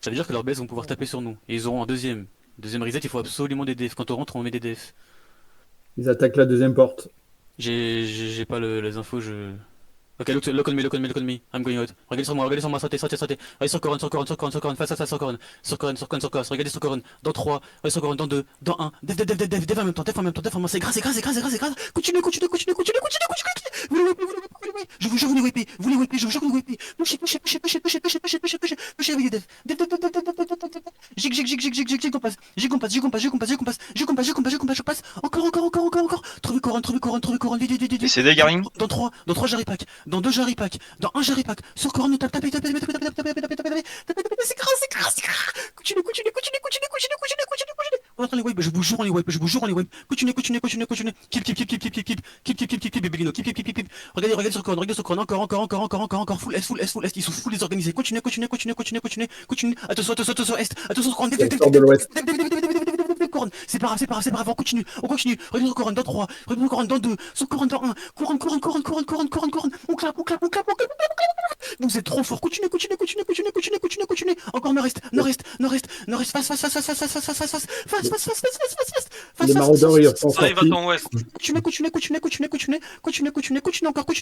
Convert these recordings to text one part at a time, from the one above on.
Ça veut dire que leurs bases vont pouvoir taper sur nous. Et ils auront un deuxième reset, il faut absolument des DF. Quand on rentre, on met des DF. Ils attaquent la deuxième porte. J'ai pas les infos, je... Ok, look on me. I'm going out. Regardez sur moi, sautez. Regardez sur Coron, face, regardez sur Coron. Dans 3, regardez sur Coron, dans 2, dans 1. Def en même temps, c'est grâce. Continuez. Vous les wipez. Je vous jure, vous les wipez. Je vous jure, vous les wipez. Pushez avec des Def. Jig, on passe. Encore. Trouvez Coron, Et vite. c'est des Garing. Dans 3 Jaripack, dans 2 Jaripack, dans 1 Jaripack, sur Coron, tapez, c'est grâce. Continuez. On est en train de les wipe, je vous jure, on les wipe. Continuez. Keep, Bébélino, keep. Regardez sur Coron, encore, full est, ils sont full désorganisés. Continuez. Attention, Attention, Coron, Sort de l'ouest. Coron, c'est pas grave, on continue. Regardez sur Coron, dans 3, regardez sur Coron, dans 2, sur Coron, dans 1. Coron. On clappe. Vous êtes trop fort. Continuez. Encore nord-est. Les maraudeurs, ils sont Ça arrive à sortis. ton ouest. Continue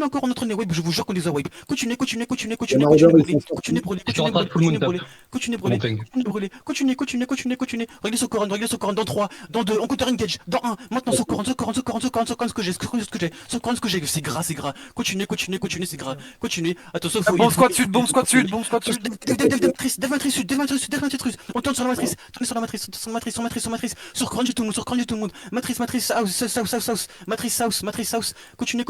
encore. On est en train de les wipe, je vous jure qu'on les a wipe. Continuez. Les maraudeurs, ils sont sortis. Continuez brûler. Continue. Réglez sur Coron, dans 3, dans 2, on counter engage, dans 1, maintenant sur Coron, ce que j'ai, c'est gras. Continuez, c'est gras. Continuez, attention, faut... Bombe squad sud. Dev matrice. On tourne sur la matrice, sur matrice. Sur Coron du tout le monde. Matrice, south. Matrice, south. Continuez.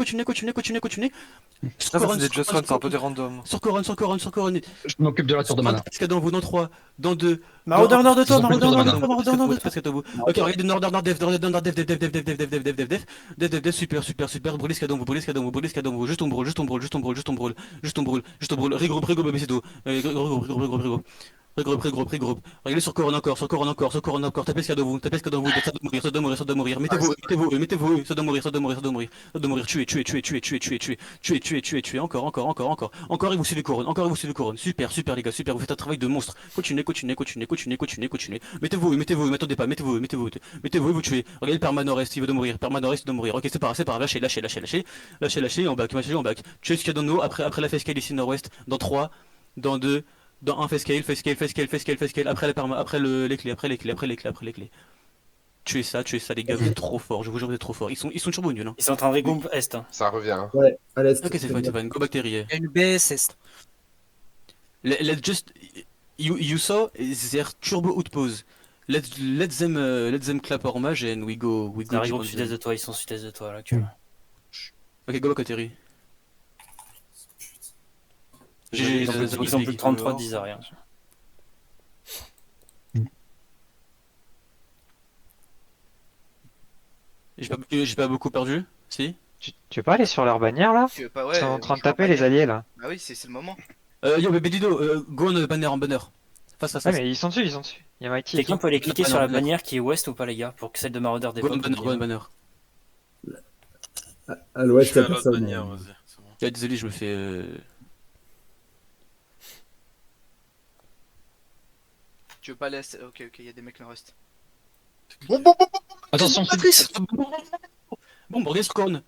Sur Ça Coron, c'est des just run, c'est un peu des randoms. sur Coron. Je m'occupe de la tour de mana. Est-ce qu'il y a dans vous, dans 3, dans 2, Maraudeur nord de toi, parce que vous. Ok, regardez nord, dev, super. Brûlez ce qu'il y a dans vous, juste on brûle. Regroupe, baissez d'eau. Regroupe. Regardez sur Coron encore. Tapez ce qu'il y a dans vous, ça doit mourir. Mettez-vous, ça doit mourir. Tuez. Encore, et vous suivez Coron. Super, les gars, super, vous faites un travail de monstre. Continuez. Mettez-vous, m'attendez pas, mettez-vous, vous tuez. Regardez le perma nord-est, il doit mourir. Ok, c'est pas grave, lâchez, en back. Tuez ce qu'il y a dans nous, après la face scale ici nord-ouest, dans 3, dans 2, dans 1, face scale, après la perma, les clés. Tuez ça, les gars, vous êtes trop forts, je vous jure, vous êtes trop forts. Ils sont turbo nuls, hein. Ils sont en train de regrouper est. Ça revient. Hein. Ouais, à l'est. Ok, c'est fine, go bactérie. Il y a une BS est. Let's just... You saw their turbo outpose. Let them clap our mage and we go. Ils regroupe sud-est de toi, ils sont sud-est de toi là. Ok, go bactérie. Ils ont plus de 33 10 à rien. J'ai pas beaucoup perdu, si. Tu veux pas aller sur leur bannière là? Tu veux pas, Ils ouais. sont en train de je vois taper pas les alliés là. Bah oui, c'est le moment. Yo, bébé Dido, go on banner. Face. Ouais, mais ils sont dessus. Il y a Mighty. Quelqu'un peut aller cliquer sur la bannière qui est ouest ou pas, les gars, pour que celle de Marauder Go on banner. À l'ouest, Je il y fais a à l'autre personne. bannière, vas-y. C'est bon. Yeah, désolé, je me fais... Tu veux pas aller à... Ok, il y a des mecs nord-est. Attention, Bon, regardez sur Korn,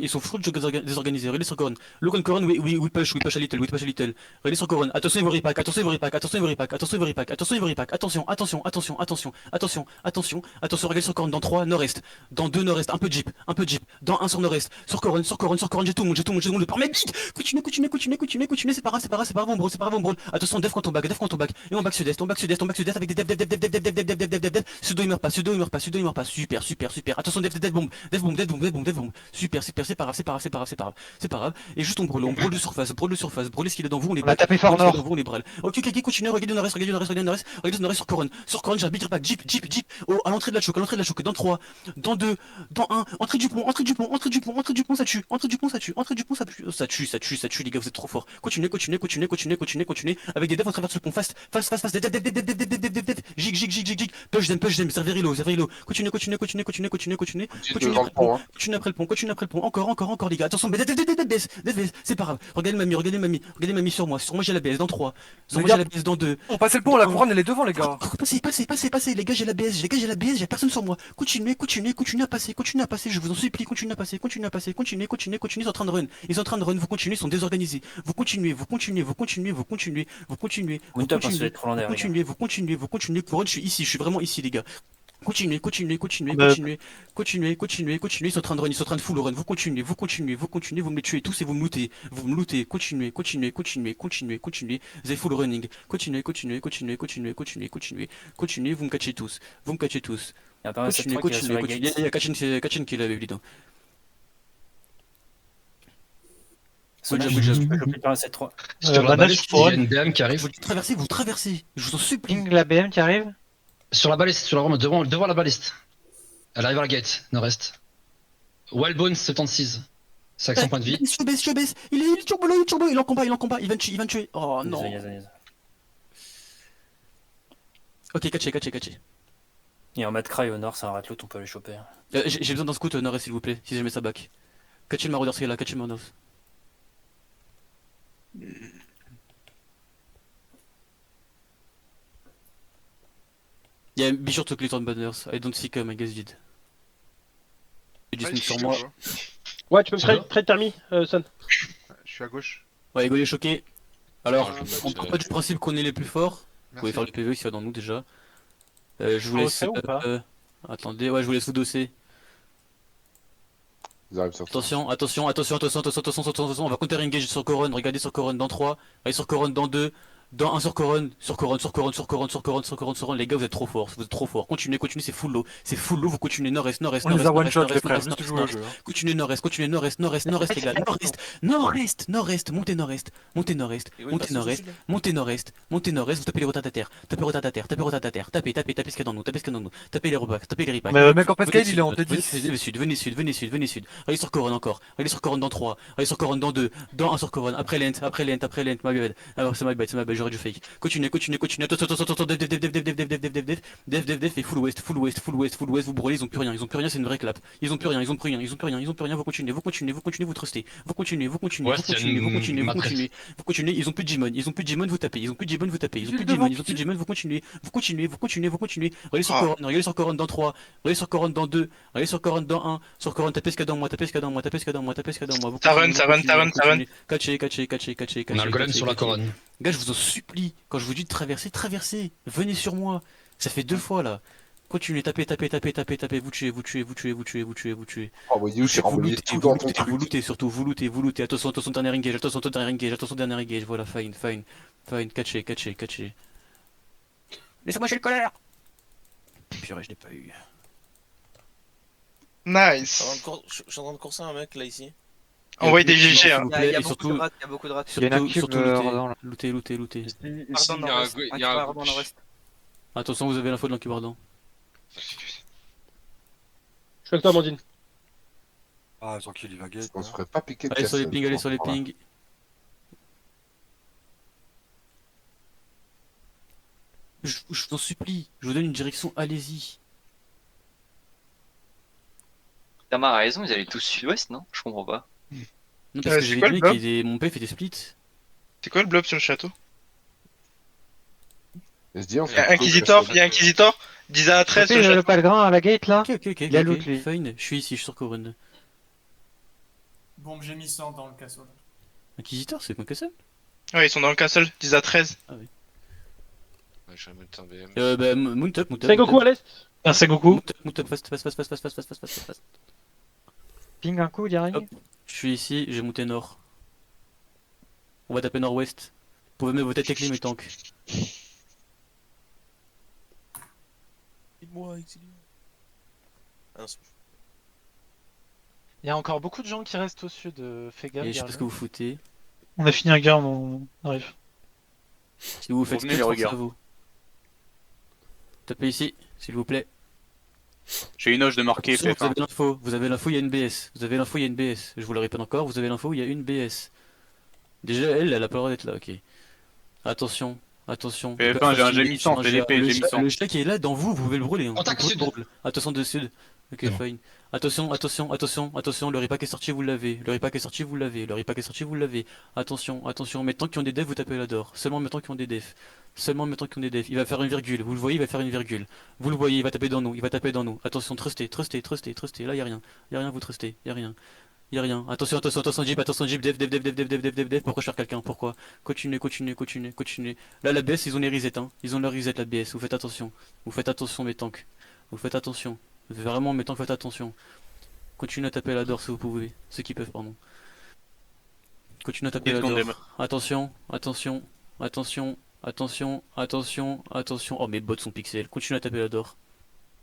ils sont full désorganisés, regardez sur Korn. Look on Korn, we push a little. Regardez sur Korn, attention, il vous repack, attention, regardez sur Korn, dans 3, nord-est, dans 2, nord-est, un peu jeep, dans 1 sur nord-est, sur Korn, j'ai tout le monde, le permet vite, continuez, c'est pas grave, on brûle, attention, def quand on back, et on back sud-est, avec des dev, pseudo il meurt pas, super, attention, dev bomb, super, c'est pas grave, et juste on brûle de surface, brûlez ce qu'il est dans vous, on les On a tapé fort nord. Ok, continue, regardez nord-est sur Coron, j'ai un big repack, jeep, à l'entrée de la choke, dans 3, dans 2, dans 1, entrée du pont, ça tue, ça tue, les gars, vous êtes trop forts, continuez, avec des devs, on traverse le pont, fast, jig, push them, Zerverilo, continue, après le pont, continue après le pont, continue après le pont, encore les gars, attention, BS, c'est pas grave, regardez mamie sur moi j'ai la BS dans 3, sur moi j'ai la BS dans 2, On passe le pont, la couronne elle est devant les gars. passez, les gars j'ai la BS, j'ai personne sur moi, continuez à passer, je vous en supplie, continuez à passer, ils sont en train de run, vous continuez, ils sont désorganisés, vous continuez, Moontup, hein, ça va être trop lent derrière, les gars. vous continuez, couronne, je suis vraiment ici les gars. Continuez, ils sont en train de run, ils sont en train de full run, vous continuez, vous me les tuez tous et vous me lootez, continuez, vous avez full running, continuez, vous me catchez tous, Il y a pas mal de 7-3 qui va sur la gate. il y a Kachin qui l'avait évident. Solange, Good job. je peux choper par la 7-3. Sur la Mana, baliste, je il y a couronne. une DM qui arrive. Vous traversez, je vous en supplie. Ping la BM qui arrive. Sur la baliste, sur la Rome, devant la baliste. Elle arrive à la gate, nord-est. Wildbone 76. 500 points de vie. Je baisse, il est turbo, il est en combat, il va me tuer. Oh non. Yaz. Ok, catché. Et en mad cry au nord, c'est un ratloot, on peut les choper. J'ai besoin d'un scout au nord, s'il vous plaît, si jamais ça back. Catchez le Marauder, c'est là, catchez le Marauder. Yeah, be sure to click on banners. I don't see come, I guess did. Il dit sur moi. Ouais, tu peux Ça va me trade permis, Son. Je suis à gauche. Ouais, Ego est choqué. Alors, Ah, on part pas du principe qu'on est les plus forts. Vous pouvez faire le PV s'il y a dans nous déjà. Je vous laisse. Dossé ou pas Attendez, ouais, je vous laisse vous dosser. Ils arrivent sur Attention, on va counter engage sur Coron, regardez sur Coron dans 3, allez sur Coron dans 2, dans 1 sur Coron, les gars vous êtes trop forts, continuez, c'est full low, vous continuez nord-est, On les a one shot les frères, juste jouer au jeu. continuez nord-est les gars, nord-est, montez nord-est, montez nord-est, vous tapez les retardataires, tapez ce qu'il y a dans nous, tapez les rebacs, tapez les ripacs. Mais le mec en cascade il est en T10. Venez sud. Allez sur Coron encore. Allez sur Coron dans 3. Allez sur Coron dans 2. Dans 1 sur Coron. Après lent. My bad. Alors c'est my bad. J'aurais dû fake. Continuez. Attention. Def. Et full west. Vous brûlez. Ils ont plus rien. C'est une vraie clap. Ils ont plus rien. Vous continuez. Vous trustez. Vous continuez. Vous continuez. Ils ont plus de Jimon. Vous tapez. Ils ont plus de Jimon. Vous continuez. Allez sur Coron dans 3. Allez sur Coron dans 2. Allez sur Coron dans 1. Sur Coron, tapez ce qu'il y a dans moi. Ça run. Catchez. On a le golem sur la couronne. Gars, je vous en supplie, quand je vous dis de traverser. Venez sur moi. Ça fait 2 fois là. Continuez, tapez. Vous tuez. Oh, vous dites, Vous lootez surtout. Attention, dernier engage. Voilà, fine. Catchez. Laissez-moi chez le colère. Purée, je l'ai pas eu. Nice. Je suis en train de courser un mec là ici. Envoyez des GG. Hein. Il y a beaucoup de rats. Il y a une cube ardent là. Lootez. Il y a un nord-est. Attention, vous avez l'info de l'incube ardent. Je suis avec toi, Amandine. Ah, tranquille, il va gate. On se ferait pas piquer de Allez sur les castle, pings, Je vous en supplie, je vous donne une direction, allez-y. Tamar a raison, ils allaient tous sud-ouest, non? Je comprends pas. Non, parce que c'est j'ai quoi dit le blob que mon père fait des splits. C'est quoi le blob sur le château? SDR, on Il y a fait Inquisitor, Disa à 13 sur le Le château. pèlerin à la gate là. Ok, Il a loot, lui. fine, je suis ici, je suis sur Coron. Bon, j'ai mis 100 dans le castle. Inquisiteur, c'est quoi que ça? Ouais, ils sont dans le castle, Disa 13. Ouais, je suis un monter en BM. Mount up. Sengoku à l'est. Merci beaucoup. Mount up, fast. Ping un coup direct. Hop. Je suis ici, j'ai monté nord. On va taper nord-ouest. Vous pouvez mettre vos têtes avec les tanks. Exile-moi. Ah non, c'est bon. Il y a encore beaucoup de gens qui restent au sud, fais gaffe. Et je sais pas ce que vous foutez. On a fini un guerre, on arrive. Si vous faites Revenez, les force regards. à vous. Tapez ici, s'il vous plaît. J'ai une hoche de marqué. Attention, vous avez l'info, il y a une BS. Je vous le répète encore, vous avez l'info, il y a une BS. Déjà, elle a pas le droit d'être là, ok. Attention, Attention. J'ai un gémissant, fais l'épée, gémissant. Le chat qui est là, dans vous, vous pouvez le brûler. Hein. Contact Vous sud. pouvez le brûler. Attention de sud. Ok, fine. Attention, attention, attention, attention, le repack est sorti, vous l'avez. Le repack est sorti, vous l'avez. Le repack est sorti, vous l'avez. Attention, attention, maintenant qu'ils ont des defs, vous tapez la d'or. Seulement maintenant qu'ils ont des defs. Seulement maintenant qu'ils ont des defs. Il va faire une virgule. Vous le voyez, il va faire une virgule. Vous le voyez, il va taper dans nous. Il va taper dans nous. Attention, trustez, trustez, trustez, trustez. Là, y a rien. Y a rien, vous trustez. Y a rien. Y a rien. Attention, attention, attention, Jeep, def, def, def, def, def, def, def, def, def. Pourquoi je perds quelqu'un? Pourquoi? Continuez, continuez, continuez, continuez. Là, la BS, ils ont les resets, hein. Ils ont leur reset, la BS. Vous faites attention. Vous faites attention, mes tanks. Vous faites attention. Vraiment, mes tanks, faites attention. Continuez à taper la d'or si vous pouvez. Ceux qui peuvent, pardon. Continuez à taper la d'or. Attention, attention, attention, attention, attention, attention. Oh, mes bots sont pixels. Continuez à taper la d'or.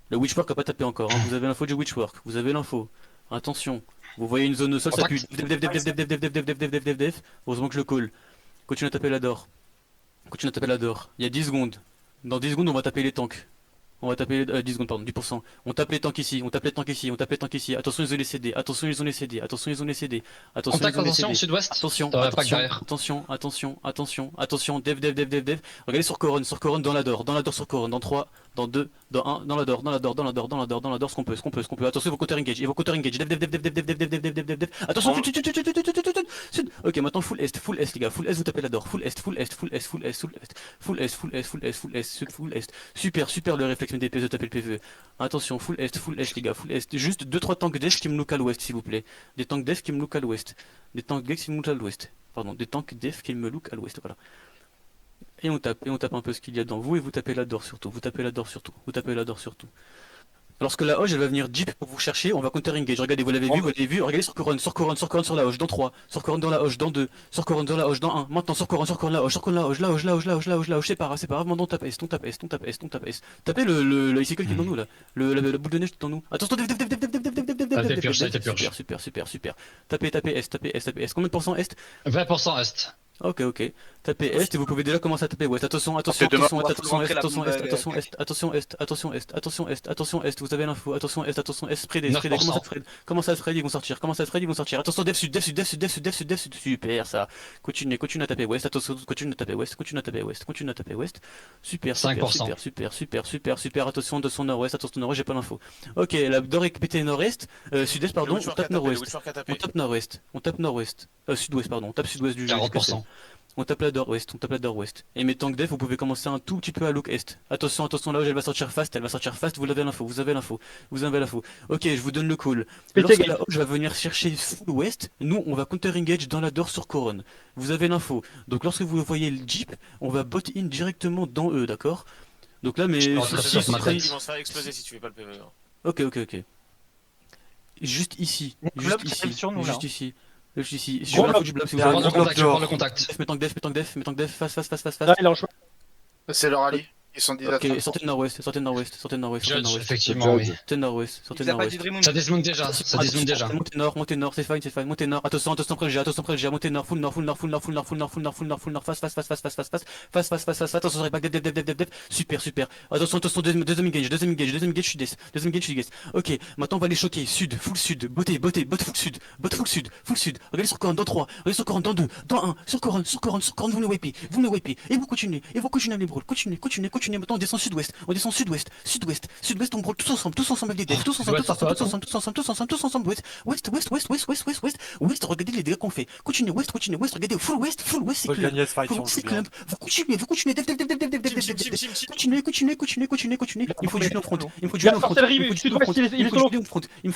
Le Witchwork a pas tapé encore, hein. Vous avez l'info du Witchwork. Vous avez l'info. Attention. Vous voyez une zone au sol, ça pue. Heureusement que je le call. Continuez à taper la d'or. Continuez à taper la d'or. Il y a 10 secondes. Dans 10 secondes, on va taper les tanks. On va taper 10 secondes, pardon, 10%. On tape les tanks ici, on tape les tanks ici, on tape les tanks ici. Attention, ils ont les CD. Attention, ils ont les CD. Attention, ils ont les CD. Attention, Contact, ils ont les attention, CD. sud-ouest. Attention, Dans la pack attention, derrière. attention, attention, attention, attention. Dev, dev, dev, dev, dev. Regardez sur Coron dans la d'or sur Coron. Dans 3, dans 2, dans 1, dans la d'or, dans la d'or, dans la d'or, dans la d'or, dans la d'or, ce qu'on peut. Attention, ils vont counter engage. Ils vont counter engage. Dev, dev, dev, dev, dev, dev, dev, dev, dev, dev, dev, dev. Attention, sud. Ok, maintenant full est, les gars. Full est, vous tapez la d'or. Full est, full est, full est, full est, full est. Full est, full est, full est, full est, sud, full est. Super, super le réflexe des PS de taper le PVE. Attention, full est les gars, full est. Juste 2-3 tanks def qui me look à l'ouest s'il vous plaît. Des tanks def qui me look à l'ouest. Des tanks def qui me look à l'ouest. Pardon, des tanks def qui me look à l'ouest, voilà. Et on tape un peu ce qu'il y a dans vous et vous tapez la d'or surtout. Vous tapez la d'or surtout. Vous tapez la d'or surtout. Lorsque la hoche elle va venir jeep pour vous chercher, on va counter engage. Regardez, vous l'avez vu, regardez sur Coron, sur la hoche, dans 3, sur Coron dans la hoche, dans 2, sur Coron dans la hoche, dans 1, maintenant sur Coron la hoche, la hoche, c'est pas grave, maintenant on tape S. Tapez le icicle qui est dans nous là, la boule de neige qui est dans nous. Attention, super. Tapez S, combien de pourcents Est? 20% Est. Ok. Tapez Est et vous pouvez déjà commencer à taper Ouest. Attention Est. Vous avez l'info. Attention Est. Spread. Commence à spread, ils vont sortir. Attention Def Sud. Super ça. Continuez à taper Ouest. Attention, continuez à taper Ouest. Super. Attention de son nord-ouest. J'ai pas l'info. Ok, la d'or est pété nord-est. Sud-est, pardon. On tape nord-ouest. On tape nord-ouest. Sud-ouest, pardon. On tape sud-ouest du 40%. On tape la d'or-ouest. Et mes tanks def, vous pouvez commencer un tout petit peu à look est. Attention, là où elle va sortir fast, vous avez l'info. Ok, je vous donne le call. Lorsque la hoche va venir chercher full ouest, nous on va counter engage dans la d'or sur Coron. Vous avez l'info. Donc lorsque vous voyez le jeep, on va bot in directement dans eux, d'accord? Donc là, mais Ils vont se faire exploser si tu fais pas le PVE. Ok. Juste ici. Je suis ici. Je prends le contact. Mes tanks def, face. Là, il est en choix. C'est leur allié. Ils sont déjà. Ok, sortez de nord-ouest. Judge, effectivement, oui. Sortez de nord-ouest. Ça desmonte déjà. Montez nord, c'est fine. Montez nord. Attention près le G. Montez nord, full nord, face. Attention sur les bacs, def. Super. Attention, deuxième engage, sud-est. Ok, maintenant on va les choquer. Full sud. Bottez, full sud. Regardez sur Coron dans 3, regardez sur Coron dans 2, dans 1, sur Coron, vous me wipez. Et vous continuez à les brawl. Continuez. Maintenant on descend sud-ouest, on brawl tous ensemble avec des devs, tous ensemble, ouest, regardez les dégâts qu'on fait. Continuez, ouest, regardez, full ouest, c'est clump. Vous continuez, dev. Continuez. Il me faut du heal en front. Il me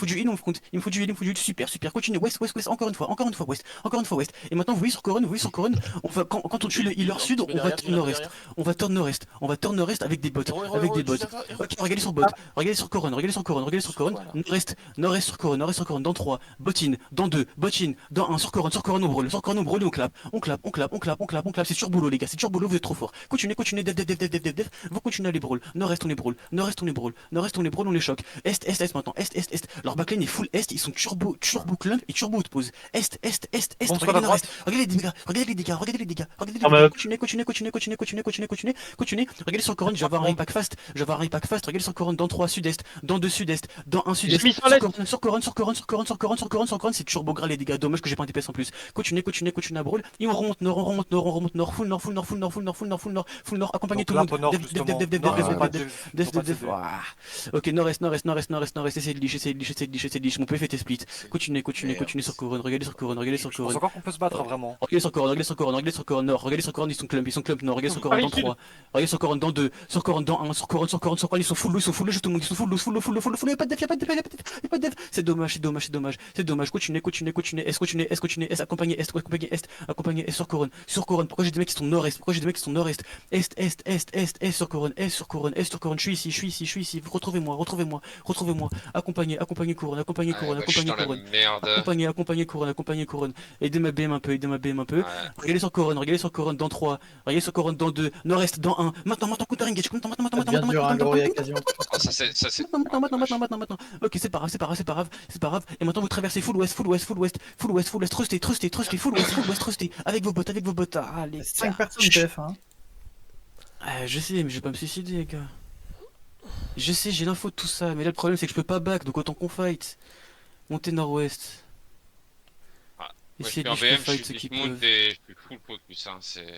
faut du heal en front. Super. Continuez, ouest, encore une fois, ouest. Et maintenant, vous voyez sur Coron, on va, quand on tue le healer sud, on va turn nord-est. Avec des bots. Ok, regardez sur bot. Regardez sur Coron. Nord-est sur Coron. Dans 3, botin. Dans 2, botin. Dans 1, sur Coron, on brûle. On clap. C'est sur boulot, les gars. Vous êtes trop fort. Continuez. Dev. Vous continuez à les brawl. Nord-est, on les brawl. On les choque. Est maintenant. Est. Leur backlane est full est. Ils sont turbo clump et turbo outpose. Est. Regardez les dégâts. Continuez. Regardez sur Coron, je vais avoir un repack fast. Je vais avoir un repack fast. Regardez sur Coron dans 3 sud-est, dans 2 sud-est, dans 1 sud-est. J'ai mis sur l'est. Sur Coron, c'est turbo gras les dégâts. Dommage que j'ai pas un DPS en plus. Continuez à brawl. Et on remonte nord, full nord. Accompagnez tout le monde. Dev. Ok, nord-est. Essayez de leash. Mon PF était split. Continuez sur Coron. Regardez sur Coron. Encore qu'on peut se battre vraiment. Regardez sur Coron nord. Regardez sur Coron, ils sont clump nord. Regardez sur Coron dans 3. Regardez sur Coron dans 2. Sur Coron dans 1. Sur Coron, ils sont full loose, tout le monde, ils sont full loose. Y'a pas de def. C'est dommage. Continuez. S, accompagnez S sur Coron. Pourquoi j'ai des mecs qui sont nord-est? Est sur Coron. Je suis ici. Retrouvez-moi. Accompagnez Coron. Accompagnez Coron. Aidez-moi BM un peu. Regardez sur Coron dans 3. Regardez sur Coron dans 2. Nord-est dans 1. Maintenant, counter engage. Maintenant. Maintenant. Ok, c'est pas grave. Et maintenant, vous traversez full west. Trustez. Full west. Avec vos bottes. Allez. 5 personnes TF, hein. Je sais, mais je vais pas me suicider, les gars. Je sais, j'ai l'info de tout ça. Mais là, le problème, c'est que je peux pas back. Donc, autant qu'on fight. Montez nord-ouest. Moi, je Essayez suis en de BM, fight je ceux qui suis monte peuvent. et je suis full focus. Hein, c'est...